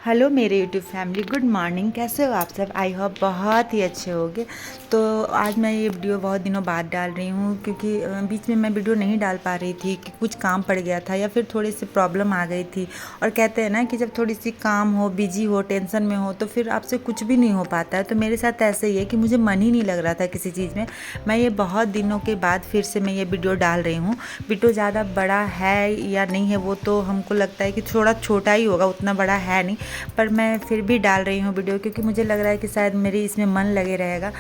Hello मेरे YouTube family, good morning. कैसे हो आप सब? आई होप बहुत ही अच्छे होगे। तो आज मैं ये वीडियो बहुत दिनों बाद डाल रही हूँ क्योंकि बीच में मैं वीडियो नहीं डाल पा रही थी कि कुछ काम पड़ गया था या फिर थोड़ी सी प्रॉब्लम आ गई थी। और कहते हैं ना कि जब थोड़ी सी काम हो, बिजी हो, टेंशन में हो तो फिर आपसे कुछ भी नहीं हो पाता है। तो मेरे साथ ऐसे ही है कि मुझे मन ही नहीं लग रहा था किसी चीज़ में। मैं ये बहुत दिनों के बाद फिर से मैं ये वीडियो डाल रही हूँ। वीडियो ज़्यादा बड़ा है या नहीं है वो तो हमको लगता है कि थोड़ा छोटा ही होगा, उतना बड़ा है नहीं, पर मैं फिर भी डाल रही हूँ वीडियो क्योंकि मुझे लग रहा है कि शायद मेरी इसमें मन लगे रहेगा।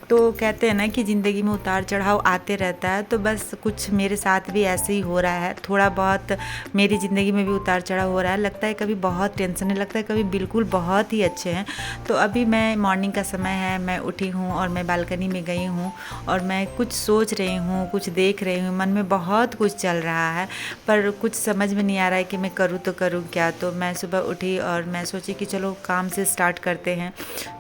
तो कहते हैं ना कि ज़िंदगी में उतार चढ़ाव आते रहता है, तो बस कुछ मेरे साथ भी ऐसे ही हो रहा है। थोड़ा बहुत मेरी ज़िंदगी में भी उतार चढ़ाव हो रहा है। लगता है कभी बहुत टेंशन है, लगता है कभी बिल्कुल बहुत ही अच्छे हैं। तो अभी मैं मॉर्निंग का समय है, मैं उठी हूँ और मैं बालकनी में गई हूँ और मैं कुछ सोच रही हूँ, कुछ देख रही हूँ। मन में बहुत कुछ चल रहा है पर कुछ समझ में नहीं आ रहा है कि मैं करूँ तो करूँ क्या। तो मैं सुबह उठी और मैं सोची कि चलो काम से स्टार्ट करते हैं।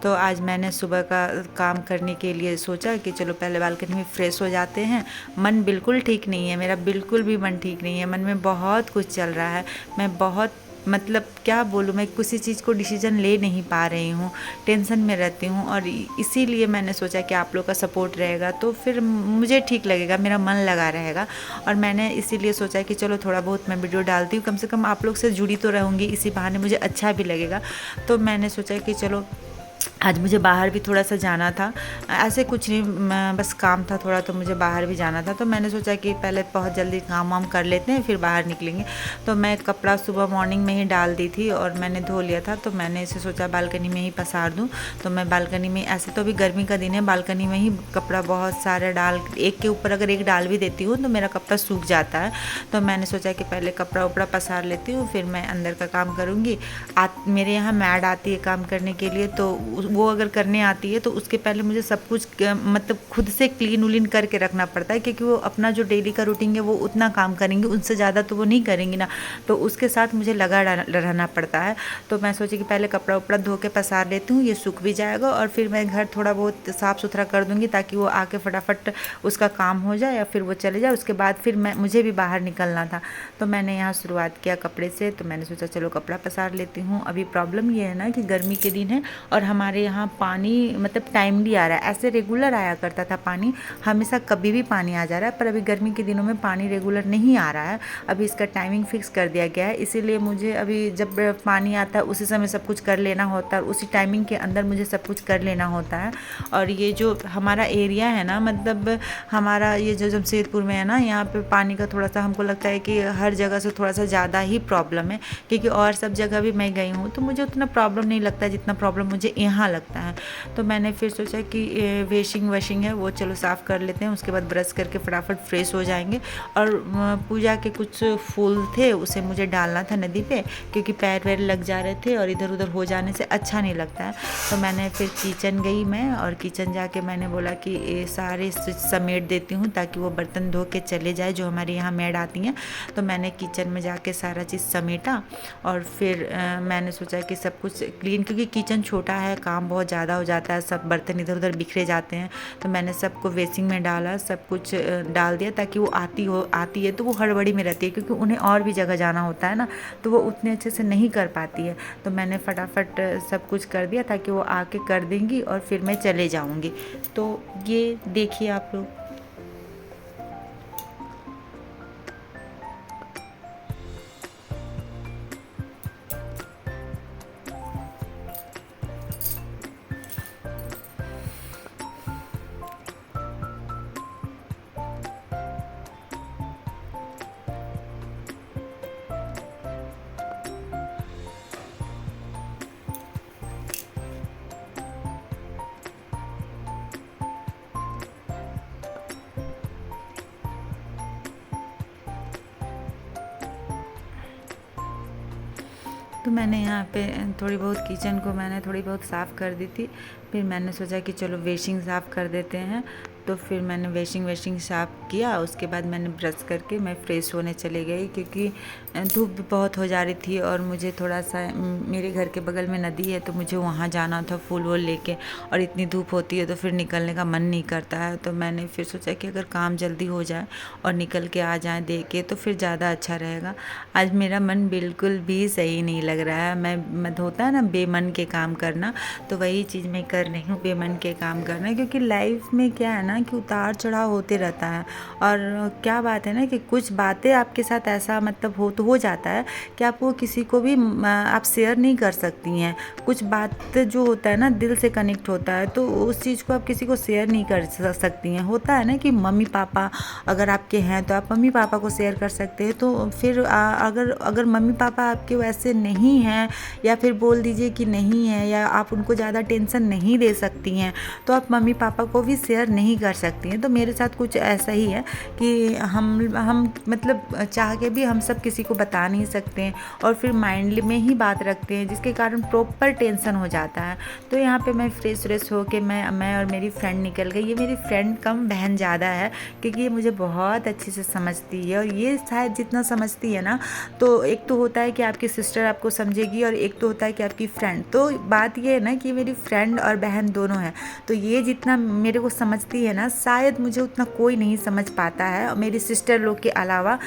तो आज मैंने सुबह का काम करने के लिए सोचा कि चलो पहले बालकनी में फ्रेश हो जाते हैं। मन बिल्कुल ठीक नहीं है मेरा, बिल्कुल भी मन ठीक नहीं है। मन में बहुत कुछ चल रहा है। मैं बहुत मतलब क्या बोलूँ, मैं किसी चीज़ को डिसीजन ले नहीं पा रही हूँ, टेंशन में रहती हूँ। और इसीलिए मैंने सोचा कि आप लोग का सपोर्ट रहेगा तो फिर मुझे ठीक लगेगा, मेरा मन लगा रहेगा। और मैंने इसीलिए सोचा कि चलो थोड़ा बहुत मैं वीडियो डालती हूँ, कम से कम आप लोग से जुड़ी तो रहूँगी, इसी बहाने मुझे अच्छा भी लगेगा। तो मैंने सोचा कि चलो आज मुझे बाहर भी थोड़ा सा जाना था। ऐसे कुछ नहीं, बस काम था थोड़ा, तो मुझे बाहर भी जाना था। तो मैंने सोचा कि पहले बहुत जल्दी काम वाम कर लेते हैं फिर बाहर निकलेंगे। तो मैं कपड़ा सुबह मॉर्निंग में ही डाल दी थी और मैंने धो लिया था। तो मैंने इसे सोचा बालकनी में ही पसार दूँ। तो मैं बालकनी में, ऐसे तो अभी गर्मी का दिन है, बालकनी में ही कपड़ा बहुत सारा डाल, एक के ऊपर अगर एक डाल भी देती हूँ तो मेरा कपड़ा सूख जाता है। तो मैंने सोचा कि पहले कपड़ा उपड़ा पसार लेती हूँ फिर मैं अंदर का काम करूँगी। मेरे यहाँ मैड आती है काम करने के लिए, तो वो अगर करने आती है तो उसके पहले मुझे सब कुछ मतलब खुद से क्लीन उलीन करके रखना पड़ता है क्योंकि वो अपना जो डेली का रूटीन है वो उतना काम करेंगी, उनसे ज़्यादा तो वो नहीं करेंगी ना। तो उसके साथ मुझे लगा रहना पड़ता है। तो मैं सोची कि पहले कपड़ा उपड़ा धो के पसार लेती हूँ, ये सूख भी जाएगा और फिर मैं घर थोड़ा बहुत साफ़ सुथरा कर दूँगी ताकि वो आके फटाफट उसका काम हो जाए या फिर वो चले जाए। उसके बाद फिर मुझे भी बाहर निकलना था। तो मैंने यहाँ शुरुआत किया कपड़े से। तो मैंने सोचा चलो कपड़ा पसार लेती हूँ। अभी प्रॉब्लम ये है ना कि गर्मी के दिन है और हमारे यहाँ पानी मतलब टाइमली आ रहा है। ऐसे रेगुलर आया करता था पानी, हमेशा कभी भी पानी आ जा रहा है, पर अभी गर्मी के दिनों में पानी रेगुलर नहीं आ रहा है। अभी इसका टाइमिंग फिक्स कर दिया गया है, इसीलिए मुझे अभी जब पानी आता है उसी समय सब कुछ कर लेना होता है, उसी टाइमिंग के अंदर मुझे सब कुछ कर लेना होता है। और ये जो हमारा एरिया है ना, मतलब हमारा ये जो जमशेदपुर में है ना, यहाँ पे पानी का थोड़ा सा हमको लगता है कि हर जगह से थोड़ा सा ज़्यादा ही प्रॉब्लम है। क्योंकि और सब जगह भी मैं गई हूँ तो मुझे उतना प्रॉब्लम नहीं लगता जितना प्रॉब्लम मुझे यहाँ लगता है। तो मैंने फिर सोचा कि वेशिंग है वो चलो साफ़ कर लेते हैं, उसके बाद ब्रश करके फटाफट फ्रेश हो जाएंगे। और पूजा के कुछ फूल थे उसे मुझे डालना था नदी पे, क्योंकि पैर वैर लग जा रहे थे और इधर उधर हो जाने से अच्छा नहीं लगता है। तो मैंने फिर किचन गई मैं, और किचन जाके मैंने बोला कि ये सारे स्विच समेट देती हूँ ताकि वो बर्तन धो के चले जाए जो हमारे यहाँ मेड आती हैं। तो मैंने किचन में जाके सारा चीज़ समेटा और फिर मैंने सोचा कि सब कुछ क्लीन, क्योंकि किचन छोटा है, काम बहुत ज़्यादा हो जाता है, सब बर्तन इधर उधर बिखरे जाते हैं। तो मैंने सबको वेसिंग में डाला, सब कुछ डाल दिया ताकि वो आती है तो वो हड़बड़ी में रहती है, क्योंकि उन्हें और भी जगह जाना होता है ना, तो वो उतने अच्छे से नहीं कर पाती है। तो मैंने फटाफट सब कुछ कर दिया ताकि वो आके कर देंगी और फिर मैं चले जाऊँगी। तो ये देखिए आप लोग। तो मैंने यहाँ पे थोड़ी बहुत किचन को मैंने थोड़ी बहुत साफ़ कर दी थी। फिर मैंने सोचा कि चलो वेसिंग साफ़ कर देते हैं। तो फिर मैंने वेशिंग साफ़ किया, उसके बाद मैंने ब्रश करके मैं फ़्रेश होने चली गई, क्योंकि धूप भी बहुत हो जा रही थी और मुझे थोड़ा सा मेरे घर के बगल में नदी है तो मुझे वहाँ जाना था फूल वूल लेके, और इतनी धूप होती है तो फिर निकलने का मन नहीं करता है। तो मैंने फिर सोचा कि अगर काम जल्दी हो जाए और निकल के आ जाए दे के तो फिर ज़्यादा अच्छा रहेगा। आज मेरा मन बिल्कुल भी सही नहीं लग रहा है। मैं होता है ना बेमन के काम करना, तो वही चीज़ मैं कर रही हूँ, बेमन के काम करना। क्योंकि लाइफ में क्या है ना कि उतार चढ़ाव होते रहता है, और क्या बात है ना कि कुछ बातें आपके साथ ऐसा मतलब हो जाता है कि आपको किसी को भी आप शेयर नहीं कर सकती हैं। कुछ बात जो होता है ना दिल से कनेक्ट होता है, तो उस चीज़ को आप किसी को शेयर नहीं कर सकती हैं। होता है ना कि मम्मी पापा अगर आपके हैं तो आप मम्मी पापा को शेयर कर सकते हैं। तो फिर अगर मम्मी पापा आपके वैसे नहीं हैं, या फिर बोल दीजिए कि नहीं है, या आप उनको ज़्यादा टेंशन नहीं दे सकती हैं, तो आप मम्मी पापा को भी शेयर नहीं कर सकती हैं। तो मेरे साथ कुछ ऐसा ही है कि हम मतलब चाह के भी हम सब किसी को बता नहीं सकते हैं, और फिर माइंड में ही बात रखते हैं, जिसके कारण प्रॉपर टेंशन हो जाता है। तो यहाँ पे मैं फ्रेश हो के मैं और मेरी फ्रेंड निकल गई। ये मेरी फ्रेंड कम बहन ज़्यादा है, क्योंकि ये मुझे बहुत अच्छे से समझती है, और ये शायद जितना समझती है ना, तो एक तो होता है कि आपकी सिस्टर आपको समझेगी, और एक तो होता है कि आपकी फ्रेंड। तो बात ये है ना कि मेरी फ्रेंड और बहन दोनों हैं, तो ये जितना मेरे को समझती है ना, शायद मुझे उतना कोई नहीं समझ पाता है, और मेरी सिस्टर लोग के अलावा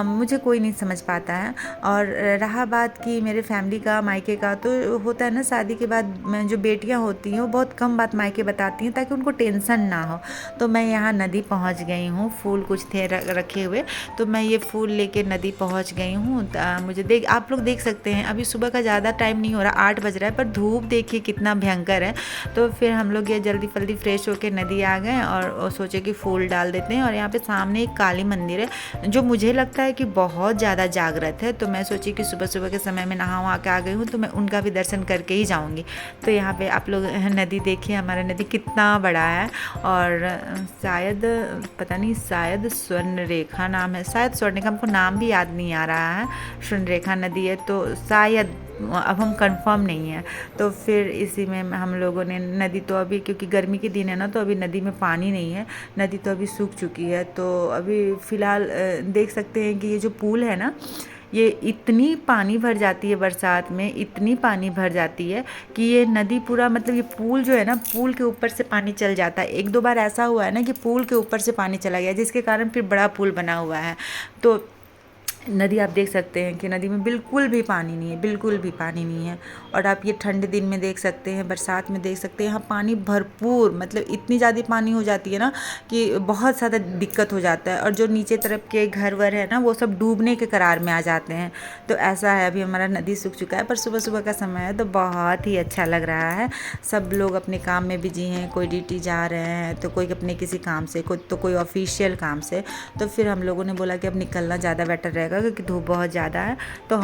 मुझे कोई नहीं समझ पाता है। और रहा बात कि मेरे फैमिली का, मायके का, तो होता है ना शादी के बाद जो बेटियां होती हैं वो बहुत कम बात मायके बताती हैं ताकि उनको टेंशन ना हो। तो मैं यहाँ नदी पहुँच गई हूँ, फूल कुछ थे रखे हुए, तो मैं ये फूल लेके नदी पहुँच गई हूँ। मुझे आप लोग देख सकते हैं अभी सुबह का ज़्यादा टाइम नहीं हो रहा, 8 बज रहा है, पर धूप देखिए कितना भयंकर है। तो फिर हम लोग ये जल्दी फ्रेश होके नदी आ गए और सोचे कि फूल डाल देते हैं। और यहाँ पे सामने एक काली मंदिर है जो मुझे लगता है कि बहुत ज़्यादा जागृत है, तो मैं सोची कि सुबह के समय में नहा वहा के आ गई हूँ तो मैं उनका भी दर्शन करके ही जाऊँगी। तो यहाँ पे आप लोग नदी देखिए, हमारा नदी कितना बड़ा है, और शायद पता नहीं, शायद स्वर्ण रेखा नाम है, शायद स्वर्ण रेखा, हमको नाम भी याद नहीं आ रहा है, स्वर्ण रेखा नदी है तो शायद, अब हम कंफर्म नहीं है। तो फिर इसी में हम लोगों ने नदी, तो अभी क्योंकि गर्मी के दिन है ना, तो अभी नदी में पानी नहीं है, नदी तो अभी सूख चुकी है। तो अभी फ़िलहाल देख सकते हैं कि ये जो पुल है ना, ये इतनी पानी भर जाती है बरसात में, इतनी पानी भर जाती है कि ये नदी पूरा, मतलब ये पुल जो है ना, पुल के ऊपर से पानी चल जाता है। 1-2 बार ऐसा हुआ है ना कि पुल के ऊपर से पानी चला गया, जिसके कारण फिर बड़ा पुल बना हुआ है। तो नदी आप देख सकते हैं कि नदी में बिल्कुल भी पानी नहीं है, बिल्कुल भी पानी नहीं है। और आप ये ठंडे दिन में देख सकते हैं, बरसात में देख सकते हैं, यहाँ पानी भरपूर, मतलब इतनी ज़्यादा पानी हो जाती है ना कि बहुत ज़्यादा दिक्कत हो जाता है। और जो नीचे तरफ के घर वर है ना, वो सब डूबने के करार में आ जाते हैं। तो ऐसा है, अभी हमारा नदी सूख चुका है, पर सुबह का समय है तो बहुत ही अच्छा लग रहा है। सब लोग अपने काम में बिजी हैं, कोई ड्यूटी जा रहे हैं, तो कोई अपने किसी काम से, कोई ऑफिशियल काम से। तो फिर हम लोगों ने बोला कि अब निकलना ज़्यादा बेटर रहेगा, क्योंकि धूप बहुत ज़्यादा है। तो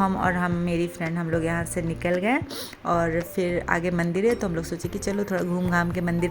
मेरी फ्रेंड हम लोग यहाँ से निकल गए, और फिर आगे मंदिर है तो हम लोग सोचे कि चलो थोड़ा घूम घाम के मंदिर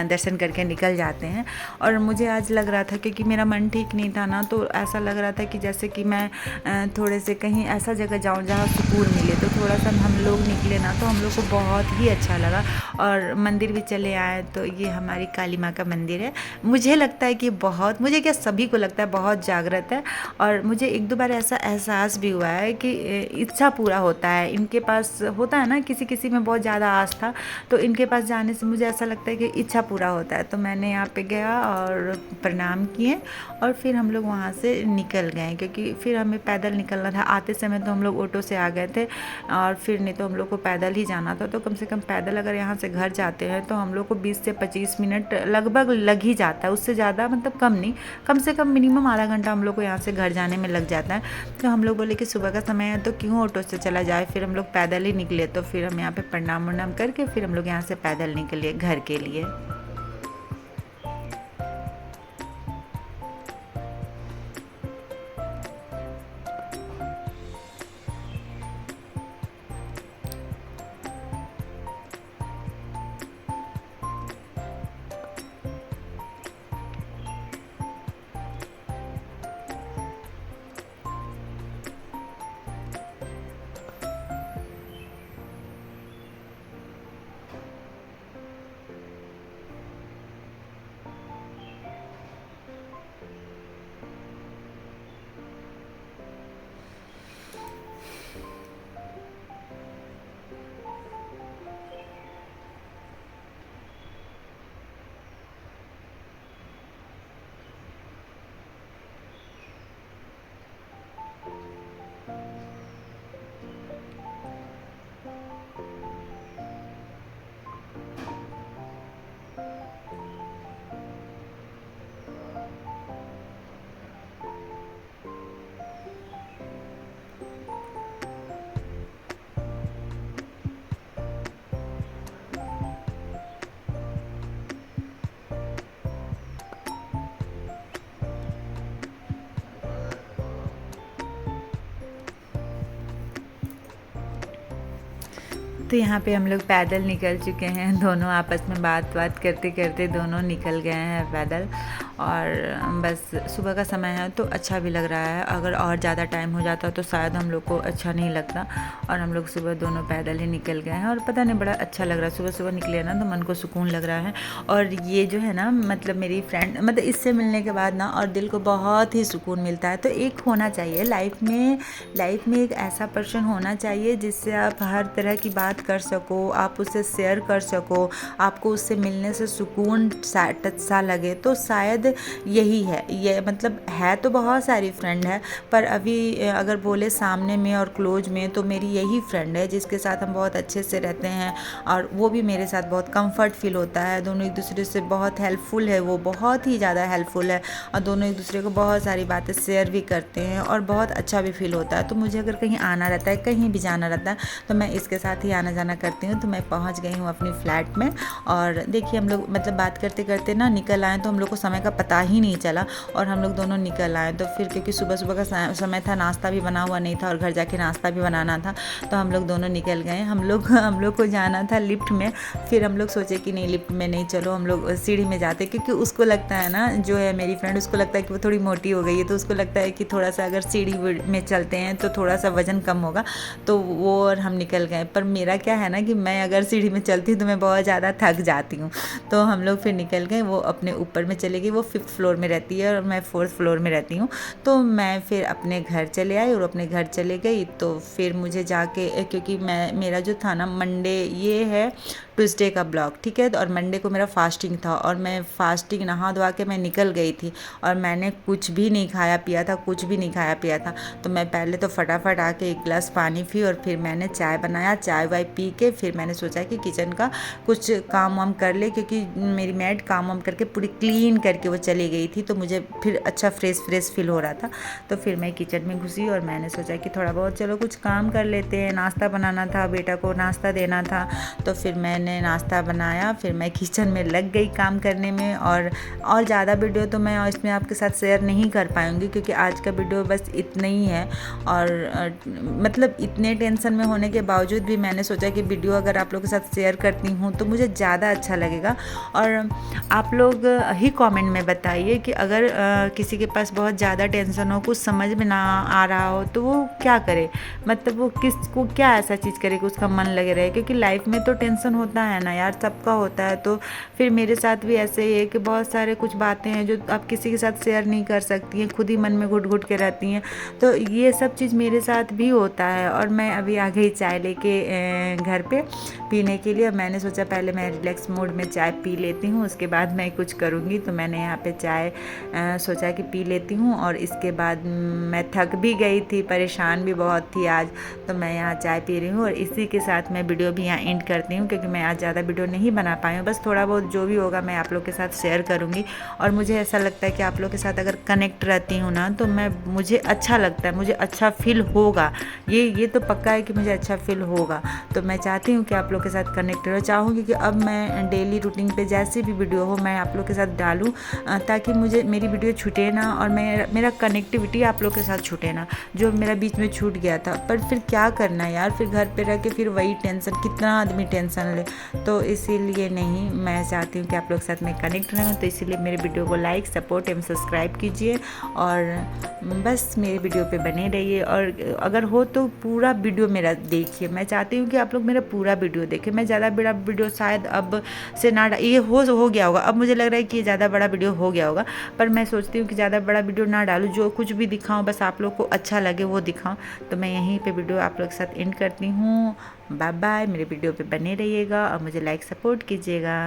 दर्शन करके निकल जाते हैं। और मुझे आज लग रहा था, क्योंकि मेरा मन ठीक नहीं था ना, तो ऐसा लग रहा था कि जैसे कि मैं थोड़े से कहीं ऐसा जगह जाऊँ जहाँ सुकून मिले। तो थोड़ा सा हम लोग निकले ना, तो हम लोग को बहुत ही अच्छा लगा, और मंदिर भी चले आए। तो ये हमारी काली माँ का मंदिर है। मुझे लगता है कि बहुत, मुझे क्या सभी को लगता है बहुत जागृत है। और मुझे 1-2 बार ऐसा एहसास भी हुआ है कि इच्छा पूरा होता है। इनके पास होता है ना, किसी में बहुत ज़्यादा आस्था, तो इनके पास जाने से मुझे ऐसा लगता है कि इच्छा पूरा होता है। तो मैंने यहाँ पे गया और प्रणाम किए, और फिर हम लोग वहाँ से निकल गए, क्योंकि फिर हमें पैदल निकलना था। आते समय तो हम लोग ऑटो से आ गए थे, और फिर नहीं तो हम लोग को पैदल ही जाना था। तो कम से कम पैदल अगर यहाँ से घर जाते हैं तो हम लोग को 20 से 25 मिनट लगभग लग ही जाता है, उससे ज़्यादा मतलब कम नहीं, कम से कम मिनिमम आधा घंटा हम लोग को यहाँ से घर जाने में लग जाता है। तो हम लोग बोले कि सुबह का समय है तो क्यों ऑटो से चला जाए, फिर हम लोग पैदल ही निकले। तो फिर हम यहाँ पे प्रणाम वरनाम करके फिर हम लोग यहाँ से पैदल निकले घर के लिए। तो यहाँ पे हम लोग पैदल निकल चुके हैं, दोनों आपस में बात करते करते दोनों निकल गए हैं पैदल। और बस सुबह का समय है तो अच्छा भी लग रहा है, अगर और ज़्यादा टाइम हो जाता तो शायद हम लोग को अच्छा नहीं लगता। और हम लोग सुबह दोनों पैदल ही निकल गए हैं और पता नहीं बड़ा अच्छा लग रहा है, सुबह सुबह निकले ना तो मन को सुकून लग रहा है। और ये जो है ना मतलब मेरी फ्रेंड, मतलब इससे मिलने के बाद ना और दिल को बहुत ही सुकून मिलता है। तो एक होना चाहिए लाइफ में एक ऐसा पर्सन होना चाहिए जिससे आप हर तरह की बात कर सको, आप उससे शेयर कर सको, आपको उससे मिलने से सुकून सा लगे। तो शायद यही है, ये मतलब है तो बहुत सारी फ्रेंड है, पर अभी अगर बोले सामने में और क्लोज में तो मेरी यही फ्रेंड है जिसके साथ हम बहुत अच्छे से रहते हैं और वो भी मेरे साथ बहुत कंफर्ट फील होता है। दोनों एक दूसरे से बहुत हेल्पफुल है, वो बहुत ही ज़्यादा हेल्पफुल है और दोनों एक दूसरे को बहुत सारी बातें शेयर भी करते हैं और बहुत अच्छा भी फील होता है। तो मुझे अगर कहीं आना रहता है, कहीं भी जाना रहता है तो मैं इसके साथ ही आना जाना करती हूँ। तो मैं पहुँच गई हूँ अपनी फ्लैट में और देखिए हम लोग मतलब बात करते करते ना निकल आए तो हम लोग को समय का पता ही नहीं चला और हम लोग दोनों निकल आए। तो फिर क्योंकि सुबह सुबह का समय था, नाश्ता भी बना हुआ नहीं था और घर जाके नाश्ता भी बनाना था, तो हम लोग दोनों निकल गए। हम लोग को जाना था लिफ्ट में, फिर हम लोग सोचे कि नहीं लिफ्ट में नहीं, चलो हम लोग सीढ़ी में जाते, क्योंकि उसको लगता है ना, जो है मेरी फ्रेंड, उसको लगता है कि वो थोड़ी मोटी हो गई है, तो उसको लगता है कि थोड़ा सा अगर सीढ़ी में चलते हैं तो थोड़ा सा वजन कम होगा, तो वो और हम निकल गए। पर मेरा क्या है ना कि मैं अगर सीढ़ी में चलती हूँ तो मैं बहुत ज़्यादा थक जाती हूँ। तो हम लोग फिर निकल गए, वो अपने ऊपर में चले गई, वो 5th फ्लोर में रहती है और मैं 4th फ्लोर में रहती हूँ। तो मैं फिर अपने घर चले आई और अपने घर चले गई। तो फिर मुझे जाके, क्योंकि मेरा जो था ना मंडे, ये है ट्यूसडे का ब्लॉग, ठीक है, और मंडे को मेरा फास्टिंग था और मैं फास्टिंग नहा धोवा के मैं निकल गई थी और मैंने कुछ भी नहीं खाया पिया था। तो मैं पहले तो फटाफट आके एक गिलास पानी पी और फिर मैंने चाय बनाया, चाय वाय पी के फिर मैंने सोचा कि किचन का कुछ काम वाम कर ले, क्योंकि मेरी मैड काम वाम करके पूरी क्लीन करके वो चली गई थी, तो मुझे फिर अच्छा फ्रेश फील हो रहा था। तो फिर मैं किचन में घुसी और मैंने सोचा कि थोड़ा बहुत चलो कुछ काम कर लेते हैं, नाश्ता बनाना था, बेटा को नाश्ता देना था। तो फिर मैंने नाश्ता बनाया, फिर मैं किचन में लग गई काम करने में। और ज़्यादा वीडियो तो मैं इसमें आपके साथ शेयर नहीं कर पाऊँगी, क्योंकि आज का वीडियो बस इतना ही है। और मतलब इतने टेंशन में होने के बावजूद भी मैंने सोचा कि वीडियो अगर आप लोगों के साथ शेयर करती हूँ तो मुझे ज़्यादा अच्छा लगेगा। और आप लोग ही कमेंट में बताइए कि अगर किसी के पास बहुत ज़्यादा टेंशन हो, कुछ समझ में ना आ रहा हो, तो वो क्या करे, मतलब वो किसको क्या ऐसा चीज़ करे कि उसका मन लगे रहे, क्योंकि लाइफ में तो टेंशन होता है ना यार, सबका होता है। तो फिर मेरे साथ भी ऐसे ही है कि बहुत सारे कुछ बातें हैं जो आप किसी के साथ शेयर नहीं कर सकती हैं, खुद ही मन में घुट के रहती हैं। तो ये सब चीज़ मेरे साथ भी होता है। और मैं अभी आ गई चाय लेके घर पे पीने के लिए। मैंने सोचा पहले मैं रिलैक्स मूड में चाय पी लेती हूँ, उसके बाद मैं कुछ करूँगी। तो मैंने यहाँ पे चाय सोचा कि पी लेती हूँ और इसके बाद मैं थक भी गई थी, परेशान भी बहुत थी आज, तो मैं यहाँ चाय पी रही हूँ। और इसी के साथ मैं वीडियो भी यहाँ एंड करती हूँ, क्योंकि मैं आज ज़्यादा वीडियो नहीं बना पाई हूँ, बस थोड़ा बहुत जो भी होगा मैं आप लोग के साथ शेयर करूँगी। और मुझे ऐसा लगता है कि आप लोग के साथ अगर कनेक्ट रहती हूँ ना तो मुझे अच्छा लगता है, मुझे अच्छा फील होगा, ये तो पक्का है कि मुझे अच्छा फील होगा। तो मैं चाहती हूँ कि आप लोग के साथ कनेक्ट रहो, चाहूँगी कि अब मैं डेली रूटीन पे जैसी भी वीडियो हो मैं आप लोग के साथ डालूँ, ताकि मुझे मेरी वीडियो छूटे ना और मेरा कनेक्टिविटी आप लोग के साथ छूटे ना, जो मेरा बीच में छूट गया था। पर फिर क्या करना यार, फिर घर पे रह के फिर वही टेंशन, कितना आदमी टेंशन ले। तो इसीलिए नहीं, मैं चाहती हूँ कि आप लोग के साथ मैं कनेक्ट रहूँ, तो इसीलिए मेरे वीडियो को लाइक, सपोर्ट एवं सब्सक्राइब कीजिए और बस मेरे वीडियो पे बने रहिए। और अगर हो तो पूरा वीडियो मेरा देखिए, मैं चाहती हूँ कि आप लोग मेरा पूरा वीडियो देखें। मैं ज़्यादा बड़ा वीडियो शायद अब से ना, ये हो गया होगा, अब मुझे लग रहा है कि ये ज़्यादा बड़ा वीडियो हो गया होगा, पर मैं सोचती हूँ कि ज़्यादा बड़ा वीडियो ना डालूँ, जो कुछ भी दिखाऊँ बस आप लोग को अच्छा लगे वो दिखाऊँ। तो मैं यहीं पे वीडियो आप लोग के साथ एंड करती हूँ। बाय बाय, मेरे वीडियो पे बने रहिएगा और मुझे लाइक सपोर्ट कीजिएगा।